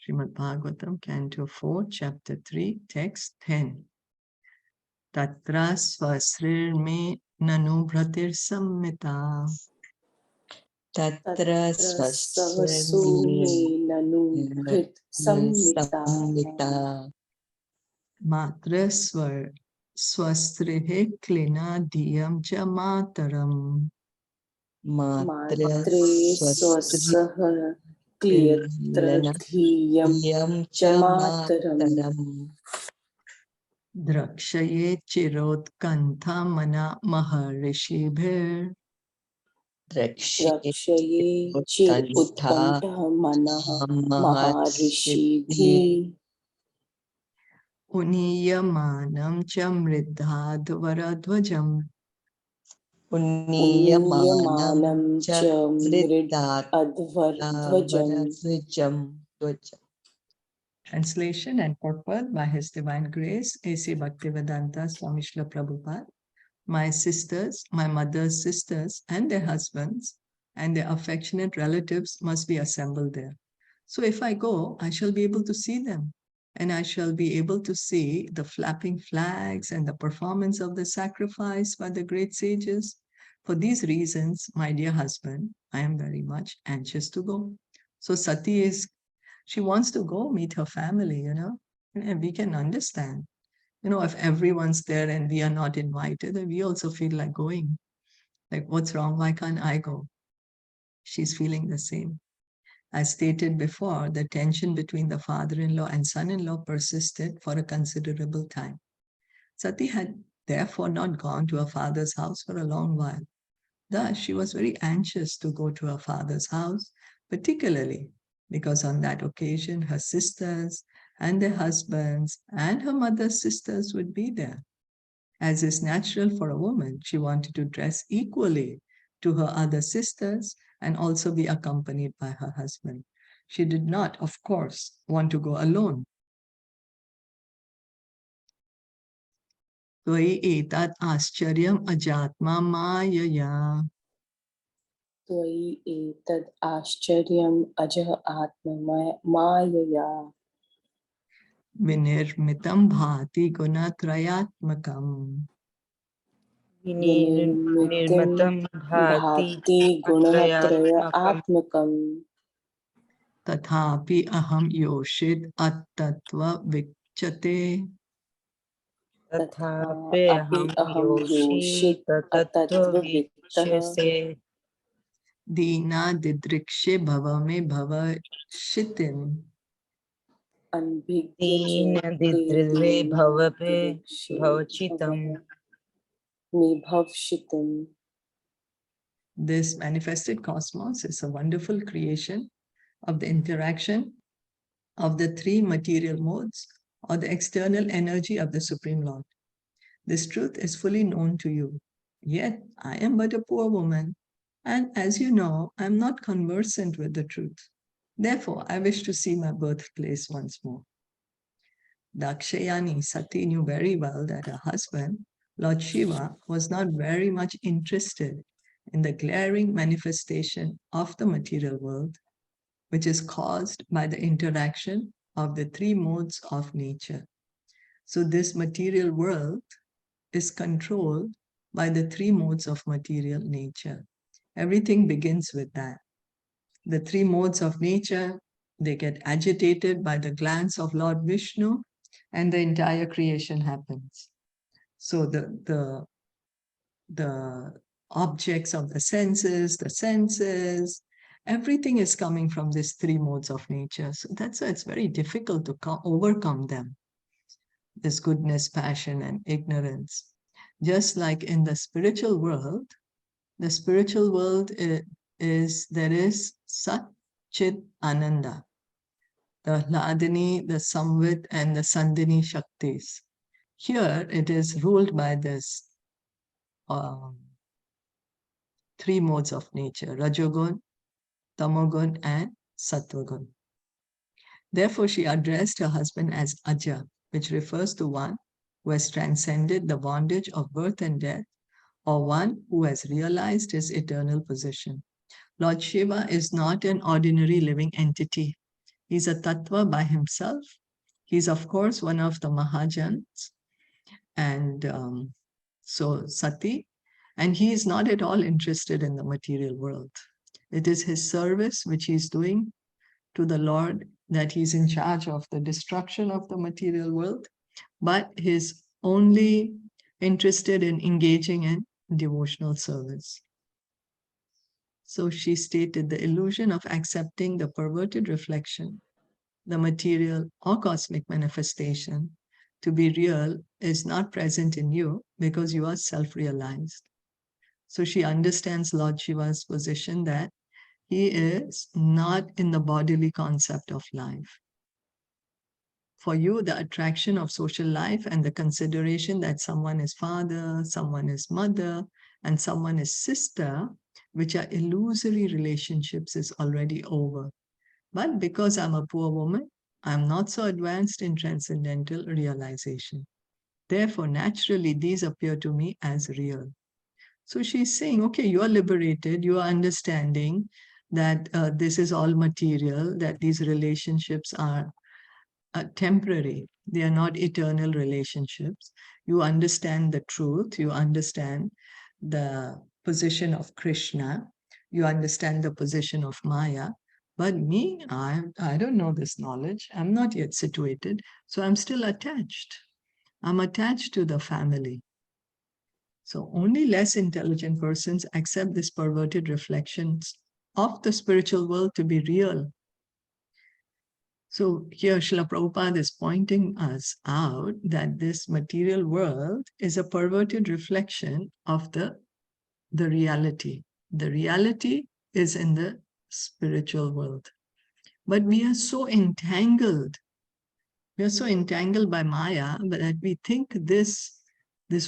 Srimad Bhagavatam, Canto 4, Chapter 3, Text 10. Tatra swasrir me nanu bhratir sammita. Tatra swasme nanu bhrit sammita. Matra swastrihe klina diyam cha mataram. Matre swasah kliyatradhiyam cha mataram. Drakshaye chirot kantha mana maharishibhir. Drakshaye chir utkantha manah maharishibhi. Uniyamanam cha mridhadvaradvajam. Uniyamanam cha mridadvaradvajam. Translation and purport by His Divine Grace, A.C. Bhaktivedanta Swami Srila Prabhupada. My sisters, my mother's sisters, and their husbands, and their affectionate relatives must be assembled there. So if I go, I shall be able to see them, and I shall be able to see the flapping flags and the performance of the sacrifice by the great sages. For these reasons, my dear husband, I am very much anxious to go. So Sati she wants to go meet her family, and we can understand. If everyone's there and we are not invited, then we also feel like going. Like, what's wrong? Why can't I go? She's feeling the same. As stated before, the tension between the father-in-law and son-in-law persisted for a considerable time. Sati had therefore not gone to her father's house for a long while. Thus, she was very anxious to go to her father's house, particularly because on that occasion, her sisters and their husbands and her mother's sisters would be there. As is natural for a woman, she wanted to dress equally to her other sisters and also be accompanied by her husband. She did not, of course, want to go alone. Tvai etat ascharyam ajatma mayaya. Tvai etad ascharyam ajah atma mayaya. Vinirmitam bhati gunatrayatmakam. Vinirmitam bhati gunatraya atmakam. Tathapi aham yoshid at-tattva vikchate. Tathapi aham yoshit atattva viktah. Dina didrikshe bhavame bhavashitin. Dina didrive bhavape bhavachitam. Bhavshitam. This manifested cosmos is a wonderful creation of the interaction of the three material modes or the external energy of the Supreme Lord. This truth is fully known to you. Yet I am but a poor woman, and as you know, I am not conversant with the truth. Therefore, I wish to see my birthplace once more. Dakshayani Sati knew very well that her husband, Lord Shiva, was not very much interested in the glaring manifestation of the material world, which is caused by the interaction of the three modes of nature. So this material world is controlled by the three modes of material nature. Everything begins with that. The three modes of nature, they get agitated by the glance of Lord Vishnu, and the entire creation happens. So the objects of the senses, everything is coming from these three modes of nature. So that's why it's very difficult to overcome them. This goodness, passion, and ignorance. Just like in the spiritual world there is Sat, Chit, Ananda, the Hladini, the Samvit, and the Sandhini Shaktis. Here it is ruled by this three modes of nature, Rajogun, Tamogun, and Sattvagun. Therefore, she addressed her husband as Aja, which refers to one who has transcended the bondage of birth and death, or one who has realized his eternal position. Lord Shiva is not an ordinary living entity. He's a tattva by himself. He's, of course, one of the Mahajans. And so Sati, and he is not at all interested in the material world. It is his service which he's doing to the Lord that he's in charge of the destruction of the material world, but he's only interested in engaging in devotional service. So she stated the illusion of accepting the perverted reflection, the material or cosmic manifestation, to be real is not present in you because you are self-realized. So she understands Lord Shiva's position that he is not in the bodily concept of life. For you, the attraction of social life and the consideration that someone is father, someone is mother, and someone is sister, which are illusory relationships, is already over. But because I'm a poor woman, I'm not so advanced in transcendental realization. Therefore, naturally, these appear to me as real. So she's saying, okay, you are liberated, you are understanding that this is all material, that these relationships are temporary, they are not eternal relationships. You understand the truth, you understand the position of Krishna, you understand the position of Maya. But me, I don't know this knowledge. I'm not yet situated, so I'm still attached. I'm attached to the family. So only less intelligent persons accept these perverted reflections of the spiritual world to be real. So here Srila Prabhupada is pointing us out that this material world is a perverted reflection of the reality. The reality is in the spiritual world. But we are so entangled. We are so entangled by Maya that we think this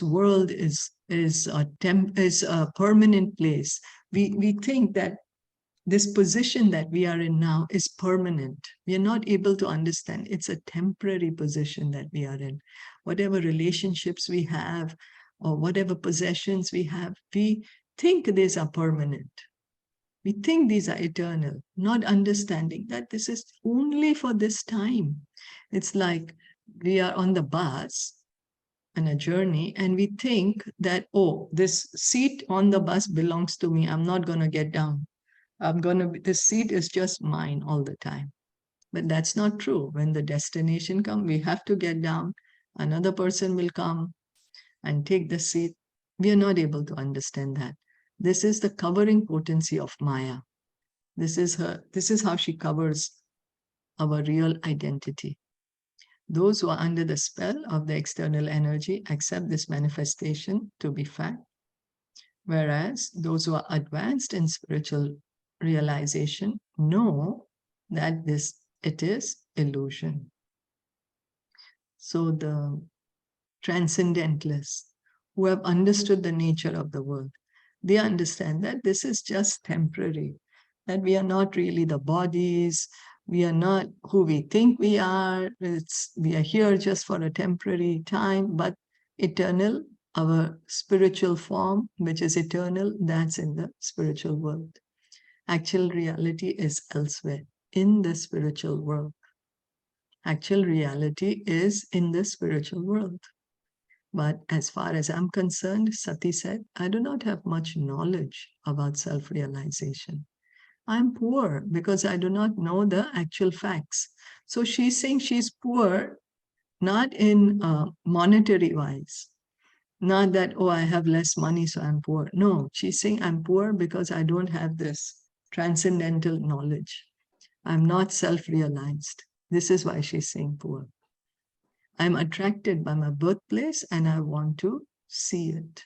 world is a permanent place. We think that this position that we are in now is permanent. We are not able to understand it's a temporary position that we are in. Whatever relationships we have or whatever possessions we have, we think these are permanent. We think these are eternal, not understanding that this is only for this time. It's like we are on the bus on a journey and we think that, oh, this seat on the bus belongs to me. I'm not going to get down. This seat is just mine all the time. But that's not true. When the destination comes, we have to get down. Another person will come and take the seat. We are not able to understand that. This is the covering potency of Maya. This is how she covers our real identity. Those who are under the spell of the external energy accept this manifestation to be fact, whereas those who are advanced in spiritual realization know that it is illusion. So the transcendentalists who have understood the nature of the world, they understand that this is just temporary, that we are not really the bodies, we are not who we think we are, we are here just for a temporary time, but eternal, our spiritual form, which is eternal, that's in the spiritual world. Actual reality is elsewhere, in the spiritual world. Actual reality is in the spiritual world. But as far as I'm concerned, Sati said, I do not have much knowledge about self-realization. I'm poor because I do not know the actual facts. So she's saying she's poor, not in monetary wise, not that, oh, I have less money, so I'm poor. No, she's saying I'm poor because I don't have this transcendental knowledge. I'm not self-realized. This is why she's saying poor. I'm attracted by my birthplace and I want to see it.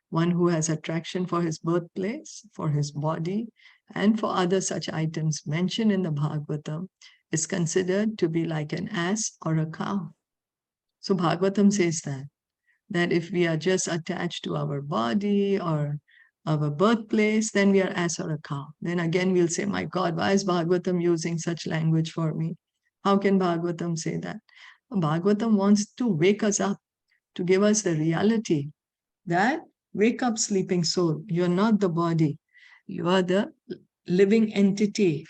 One who has attraction for his birthplace, for his body, and for other such items mentioned in the Bhagavatam is considered to be like an ass or a cow. So Bhagavatam says that if we are just attached to our body or our birthplace, then we are ass or a cow. Then again, we'll say, my God, why is Bhagavatam using such language for me? How can Bhagavatam say that? Bhagavatam wants to wake us up, to give us the reality that wake up, sleeping soul. You're not the body. You are the living entity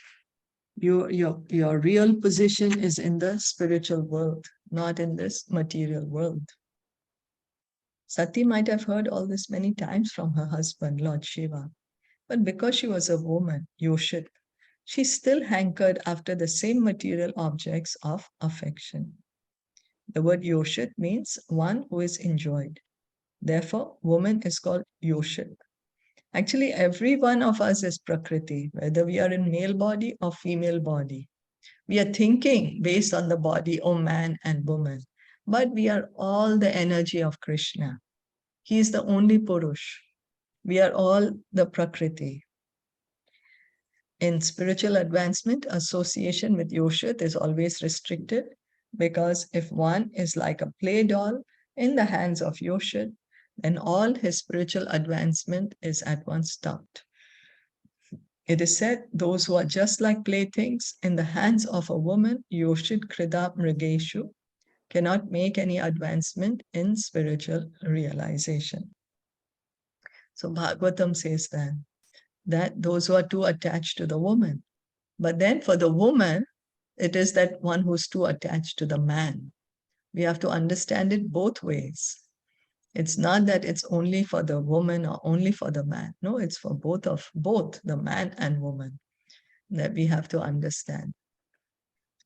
Your real position is in the spiritual world, not in this material world. Sati might have heard all this many times from her husband, Lord Shiva, but because she was a woman, Yoshit, she still hankered after the same material objects of affection. The word Yoshit means one who is enjoyed. Therefore, woman is called Yoshit. Actually, every one of us is Prakriti, whether we are in male body or female body. We are thinking based on the body of man and woman, but we are all the energy of Krishna. He is the only Purush. We are all the Prakriti. In spiritual advancement, association with Yoshit is always restricted because if one is like a play doll in the hands of Yoshit, then all his spiritual advancement is at once stopped. It is said, those who are just like playthings in the hands of a woman, Yoshit Krida Mrigeshu, cannot make any advancement in spiritual realization. So Bhagavatam says that those who are too attached to the woman. But then for the woman, it is that one who's too attached to the man. We have to understand it both ways. It's not that it's only for the woman or only for the man. No, it's for both the man and woman that we have to understand.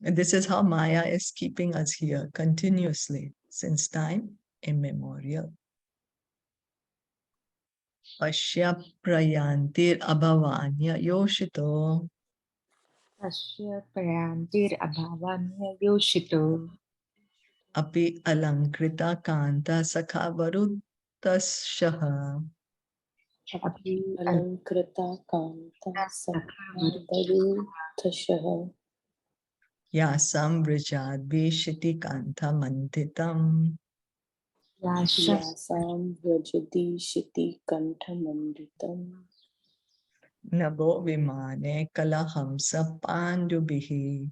And this is how Maya is keeping us here continuously since time immemorial. Ashya prayantir abhavanya yoshito Asya prayantir abhavanya yoshito. api alankrita kanta sakha varuttasyaha. Api Alankrita kanta sakhavaruttasyaha. Yasam vrijad vishiti kanta manditam. Yasam vrajati shiti kanthamanditam. Nabo vimane kalahamsa pandubhihi.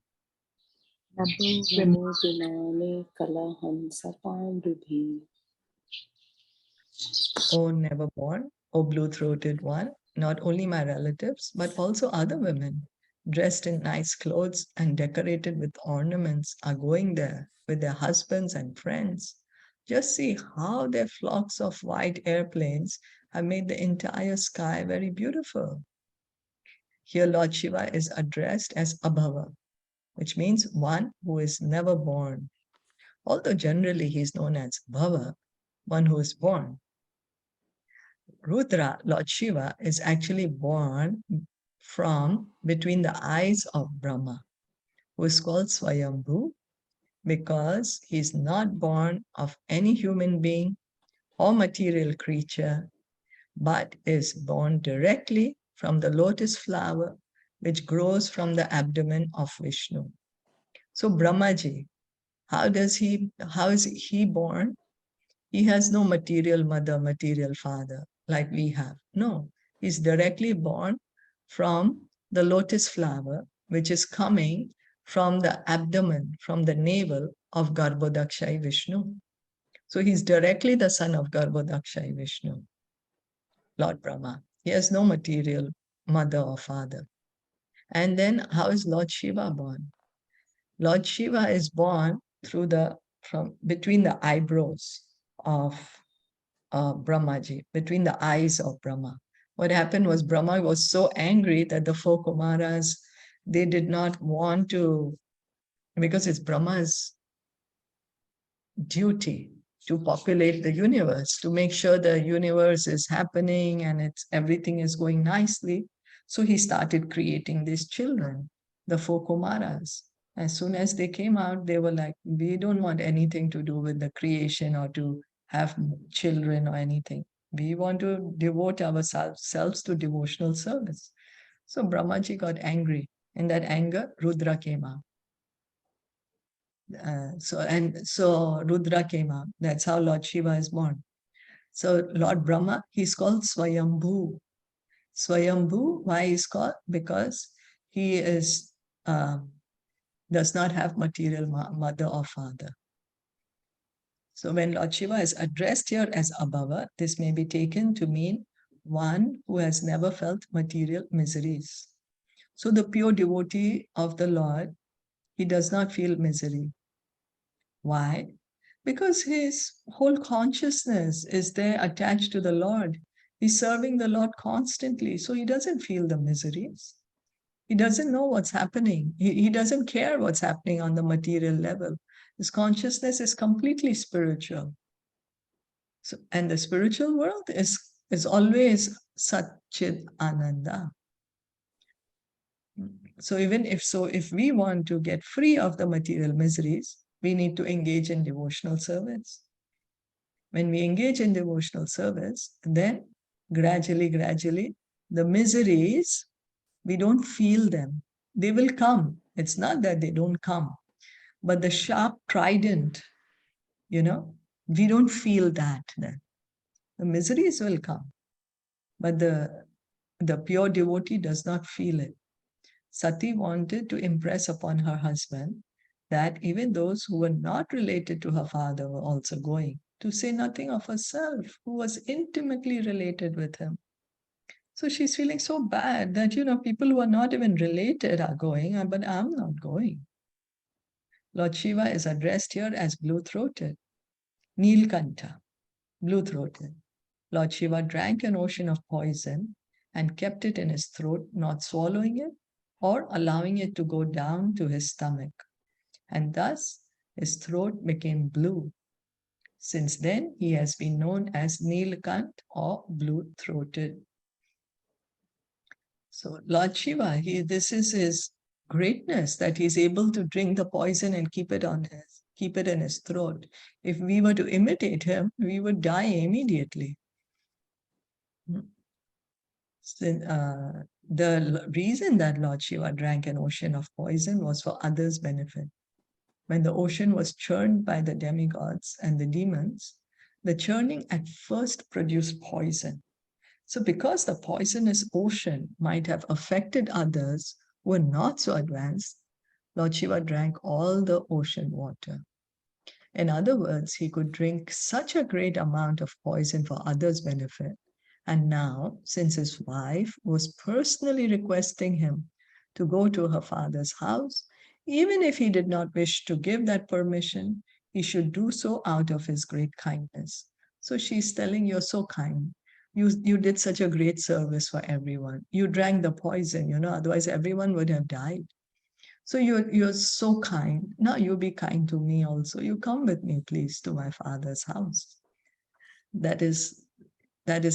Namo vimane kalahamsa pandubhi. O never born, O blue-throated one, not only my relatives, but also other women, dressed in nice clothes and decorated with ornaments, are going there with their husbands and friends. Just see how their flocks of white airplanes have made the entire sky very beautiful. Here Lord Shiva is addressed as Abhava, which means one who is never born. Although generally he is known as Bhava, one who is born. Rudra, Lord Shiva, is actually born from between the eyes of Brahma, who is called Swayambhu, because he is not born of any human being or material creature, but is born directly from the lotus flower which grows from the abdomen of Vishnu. So Brahmaji, how is he born? He has no material mother, material father like we have. No, he's directly born from the lotus flower, which is coming from the abdomen, from the navel of Garbhodakshai Vishnu. So he's directly the son of Garbhodakshai Vishnu, Lord Brahma. He has no material mother or father. And then how is Lord Shiva born? Lord Shiva is born from between the eyebrows of Brahmaji, between the eyes of Brahma. What happened was Brahma was so angry that the four Kumaras, they did not want to, because it's Brahma's duty to populate the universe, to make sure the universe is happening and everything is going nicely. So he started creating these children, the four Kumaras. As soon as they came out, they were like, we don't want anything to do with the creation or to have children or anything. We want to devote ourselves to devotional service. So Brahmaji got angry. In that anger, Rudra came out. So Rudra came out. That's how Lord Shiva is born. So Lord Brahma, he's called Swayambhu. Swayambhu, why he's called? Because he does not have material mother or father. So when Lord Shiva is addressed here as Abhava, this may be taken to mean one who has never felt material miseries, So the pure devotee of the Lord, he does not feel misery. Why? Because his whole consciousness is there attached to the Lord. He's serving the Lord constantly, so he doesn't feel the miseries. He doesn't know what's happening. He doesn't care what's happening on the material level. His consciousness is completely spiritual. So, and the spiritual world is always Satchit Ananda. So if we want to get free of the material miseries, we need to engage in devotional service. When we engage in devotional service, then gradually, the miseries, we don't feel them. They will come. It's not that they don't come, but the sharp trident, we don't feel that then. The miseries will come, but the pure devotee does not feel it. Sati wanted to impress upon her husband that even those who were not related to her father were also going, to say nothing of herself, who was intimately related with him. So she's feeling so bad that, people who are not even related are going, but I'm not going. Lord Shiva is addressed here as blue-throated, Nilkantha, blue-throated. Lord Shiva drank an ocean of poison and kept it in his throat, not swallowing it or allowing it to go down to his stomach. And thus his throat became blue. Since then, he has been known as Nilkant or blue-throated. So Lord Shiva, this is his greatness, that he's able to drink the poison and keep it in his throat. If we were to imitate him, we would die immediately. The reason that Lord Shiva drank an ocean of poison was for others' benefit. When the ocean was churned by the demigods and the demons, the churning at first produced poison. So because the poisonous ocean might have affected others who were not so advanced, Lord Shiva drank all the ocean water. In other words, he could drink such a great amount of poison for others' benefit. And now, since his wife was personally requesting him to go to her father's house, even if he did not wish to give that permission, he should do so out of his great kindness. So she's telling, you're so kind. You did such a great service for everyone. You drank the poison, otherwise everyone would have died. So you're so kind. Now you be kind to me also. You come with me, please, to my father's house. That is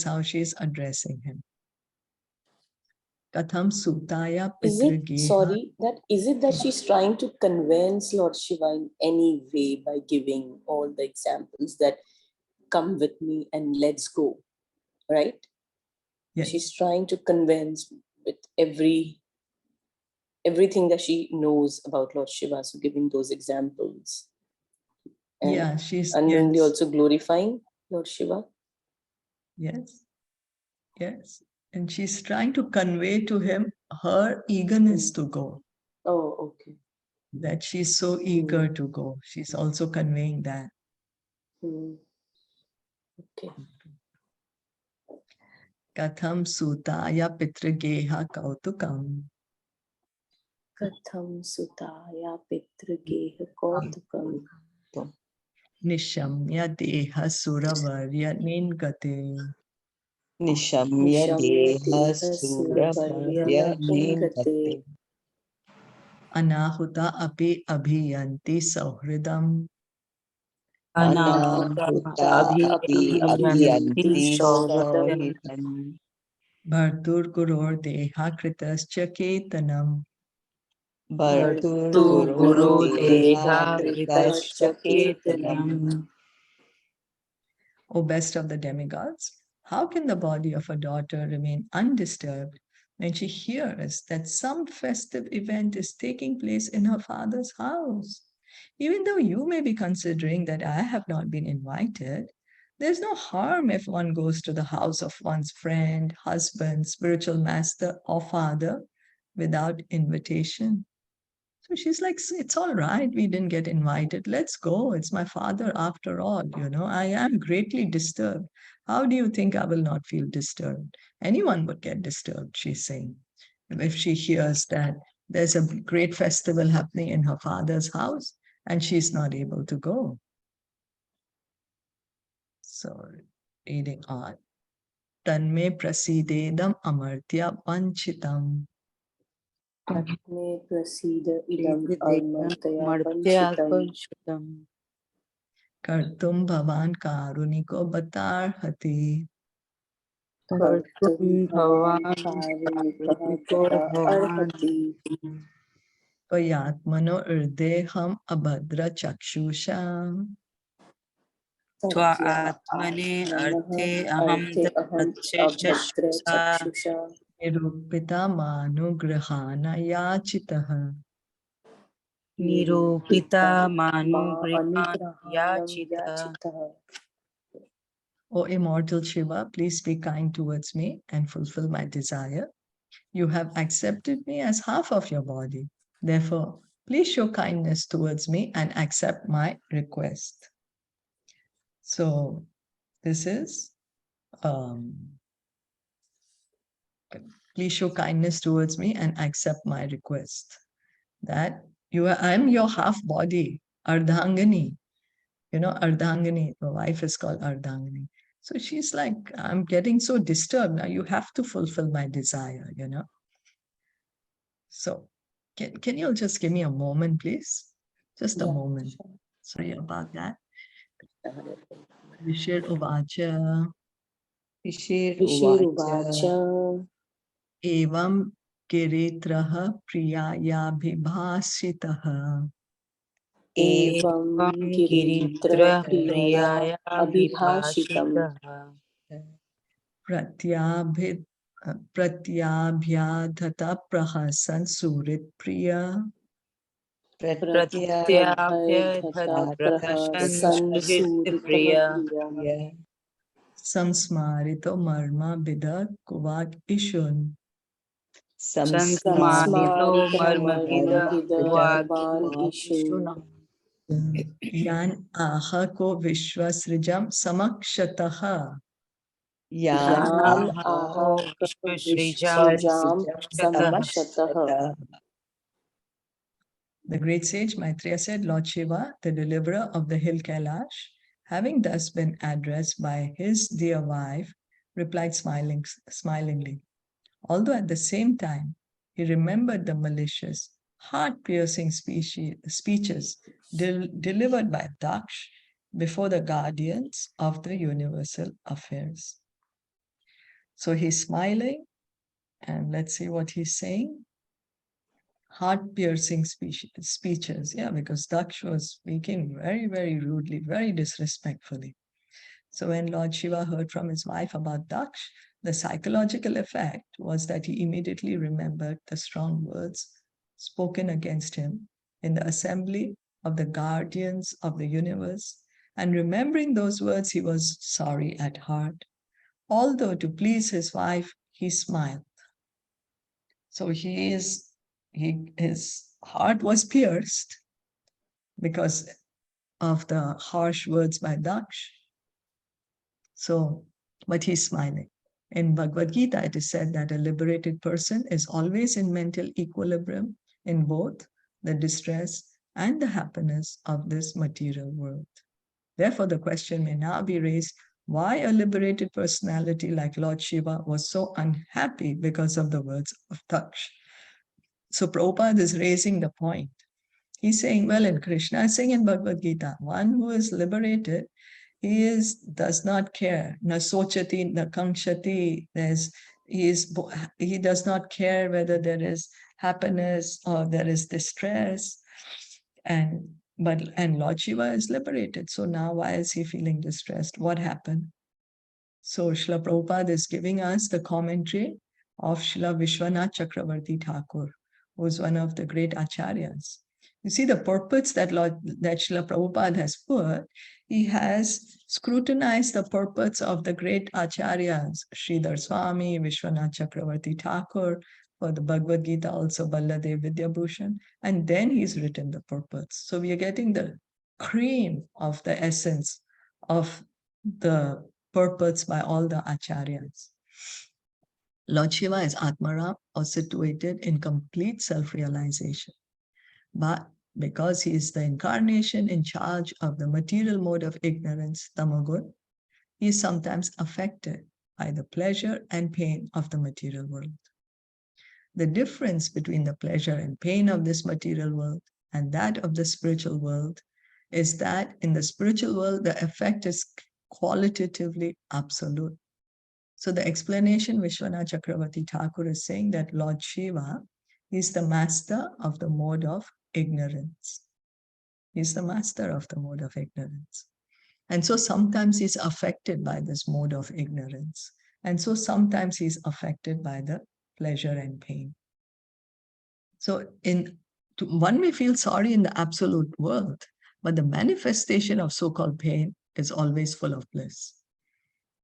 how she is addressing him. Katham Sutaya Is it, Pitrageha. is it that she's trying to convince Lord Shiva in any way by giving all the examples that come with me and let's go, right? Yes. She's trying to convince with everything that she knows about Lord Shiva, so giving those examples. And Yeah, she's unknowingly also glorifying Lord Shiva. Yes. Yes. And she's trying to convey to him her eagerness to go. Oh, okay. That she's so eager to go. She's also conveying that. Okay. Katham Sutaya Pitrageha Kautukam. Katham Sutaya Pitrageha Kautukam. Nishamya Deha Suravarya Ningate. Nishamya Deha Suravarya Ningate. Anahuta Api Abhiyanti Sauhridam. Anahuta Api Abhiyanti Sauhridam. Bhartur Guror Deha Kritascha Ketanam. Bhartur Guru Deha Kritascha Ketanam. O best of the demigods, how can the body of a daughter remain undisturbed when she hears that some festive event is taking place in her father's house? Even though you may be considering that I have not been invited, there's no harm if one goes to the house of one's friend, husband, spiritual master, or father without invitation. So she's like, it's all right. We didn't get invited. Let's go. It's my father after all. I am greatly disturbed. How do you think I will not feel disturbed? Anyone would get disturbed, she's saying. if she hears that there's a great festival happening in her father's house and she's not able to go. So, reading on. Tanme prasidedam amartya vanchitam. Atme prasida idam almartaya vanchitam. Martyarpanchutam. Kartum bhavan karuniko batarhati. Kartum bhavan karunikah karuniko bata bhavan. arhati. Payatmano urdeham abhadra chakshusha. Tva Satya atmane atmanah arte aham arte aham abhadra tatchashasa. chakshusha. Nirupita manugrahana yachitaha. Nirupita Ma manugrihan anugrahanam yachita. yachitah. O immortal Shiva, please be kind towards me and fulfill my desire. You have accepted me as half of your body. Therefore, please show kindness towards me and accept my request. So, this is, please show kindness towards me and accept my request. That I'm your half body, Ardhangani. You know, Ardhangani, the wife is called Ardhangani. So she's like, I'm getting so disturbed now. You have to fulfill my desire, you know. So can you just give me a moment, please? Just a Yeah, moment. sure. Sorry about that. Vishir Uvacha Vishiruvacha Evam Kiritraha Priyayabhibhasitaha. evam Evam giritra giritra priyaya priyaya abhibhashitam. vibhashitaha. Pratyabhid Pratyabhyadhata Prahasan Surit Priya. Pratyabhyadhata Pratyabhyadhata prahasan prahasan suhit suritah priya. priya. Samsmarito Marma Bida Kuvat Ishun. Samsmarito Samsmarita marmabida marmahida kuvad kuvan ishun. ishunam. Yan aha ko Vishwasrijam Samakshataha. Yan Aha aha ko vishwasrijam vishwasrijam samakshataha. samakshataha. The great sage Maitreya said, Lord Shiva, the deliverer of the hill Kailash, having thus been addressed by his dear wife, replied smilingly, although at the same time he remembered the malicious, heart-piercing speeches delivered by Daksh before the guardians of the universal affairs. So he's smiling, and let's see what he's saying. Heart-piercing speeches, yeah, because Daksh was speaking very, very rudely, very disrespectfully. So when Lord Shiva heard from his wife about Daksh, the psychological effect was that he immediately remembered the strong words spoken against him in the assembly of the guardians of the universe. And remembering those words, he was sorry at heart. Although to please his wife, he smiled. So his heart was pierced because of the harsh words by Daksh. So, but he's smiling. In Bhagavad Gita, it is said that a liberated person is always in mental equilibrium in both the distress and the happiness of this material world. Therefore, the question may now be raised, why a liberated personality like Lord Shiva was so unhappy because of the words of Daksh. So Prabhupada is raising the point. He's saying, well, in Krishna is saying in Bhagavad Gita, one who is liberated, does not care. Na sochati, na kankshati. He does not care whether there is happiness or there is distress. And Lord Shiva is liberated. So now why is he feeling distressed? What happened? So Srila Prabhupada is giving us the commentary of Srila Vishwanath Chakravarti Thakur, who is one of the great acharyas. You see the purports that Srila Prabhupada has put, he has scrutinized the purports of the great acharyas, Sridhar Swami, Vishwanath Chakravarti Thakur, for the Bhagavad Gita, also Balladev Vidyabhushan, and then he's written the purports. So we are getting the cream of the essence of the purports by all the acharyas. Lord Shiva is Atmaram, or situated in complete self-realization. But because he is the incarnation in charge of the material mode of ignorance, Tamagun, he is sometimes affected by the pleasure and pain of the material world. The difference between the pleasure and pain of this material world and that of the spiritual world is that in the spiritual world, the effect is qualitatively absolute. So the explanation Vishwanath Chakravarti Thakur is saying that Lord Shiva is the master of the mode of ignorance. He's the master of the mode of ignorance. And so sometimes he's affected by this mode of ignorance. And so sometimes he's affected by the pleasure and pain. So one may feel sorry in the absolute world, but the manifestation of so-called pain is always full of bliss.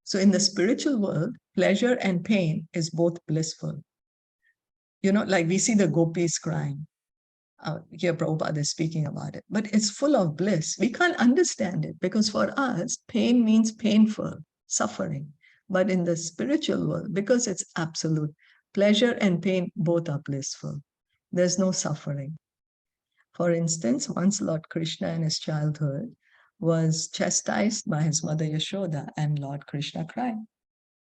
So in the spiritual world, pleasure and pain is both blissful. You know, like we see the gopis crying. Here Prabhupada is speaking about it, but it's full of bliss. We can't understand it because for us, pain means painful, suffering. But in the spiritual world, because it's absolute, pleasure and pain both are blissful. There's no suffering. For instance, once Lord Krishna in his childhood was chastised by his mother Yashoda, and Lord Krishna cried.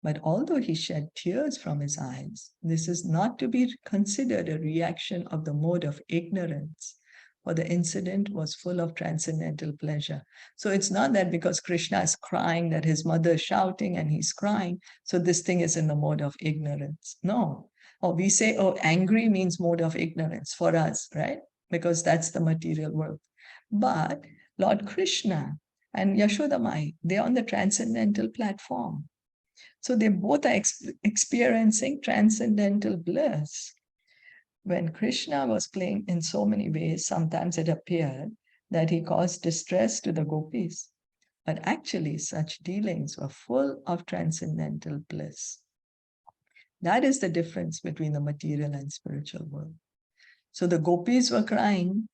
But although he shed tears from his eyes, this is not to be considered a reaction of the mode of ignorance, for the incident was full of transcendental pleasure. So it's not that because Krishna is crying, that his mother is shouting and he's crying, so this thing is in the mode of ignorance. No. Or we say, oh, angry means mode of ignorance for us, right? Because that's the material world. But Lord Krishna and Yashoda Mai, they're on the transcendental platform. So they both are experiencing transcendental bliss. When Krishna was playing in so many ways, sometimes it appeared that he caused distress to the gopis. But actually, such dealings were full of transcendental bliss. That is the difference between the material and spiritual world. So the gopis were crying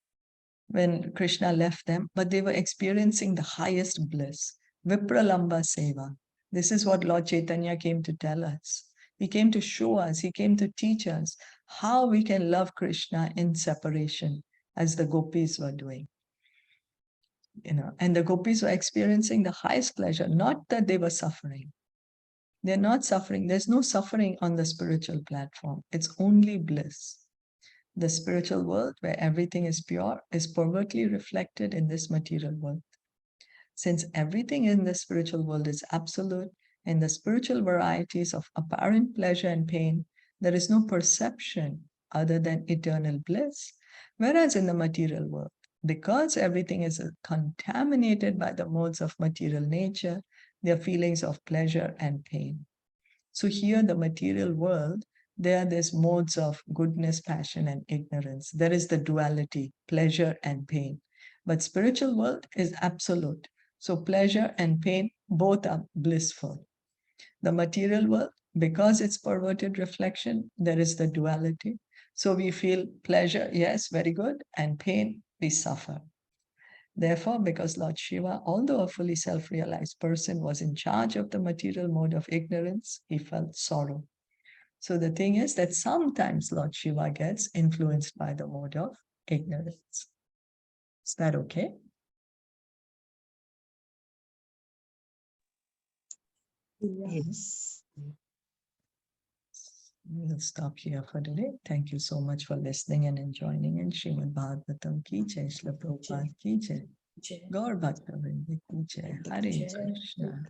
when Krishna left them, but they were experiencing the highest bliss, Vipralamba Seva. This is what Lord Caitanya came to tell us. He came to show us, he came to teach us how we can love Krishna in separation, as the gopis were doing. You know, and the gopis were experiencing the highest pleasure, not that they were suffering. They're not suffering. There's no suffering on the spiritual platform. It's only bliss. The spiritual world, where everything is pure, is pervertly reflected in this material world. Since everything in the spiritual world is absolute, in the spiritual varieties of apparent pleasure and pain, there is no perception other than eternal bliss. Whereas in the material world, because everything is contaminated by the modes of material nature, there are feelings of pleasure and pain. So here, the material world, there are these modes of goodness, passion, and ignorance. There is the duality, pleasure and pain. But spiritual world is absolute. So pleasure and pain both are blissful. The material world, because it's perverted reflection, there is the duality. So we feel pleasure, yes, very good, and pain, we suffer. Therefore, because Lord Shiva, although a fully self-realized person, was in charge of the material mode of ignorance, he felt sorrow. So the thing is that sometimes Lord Shiva gets influenced by the mode of ignorance. Is that okay? Yes. We'll stop here for today. Thank you so much for listening and enjoining. And Srimad Bhagavatam ki jai, Shilpa Prabhupada ki jai, Gaur Bhakta Vrinda ki jai, Hare Krishna.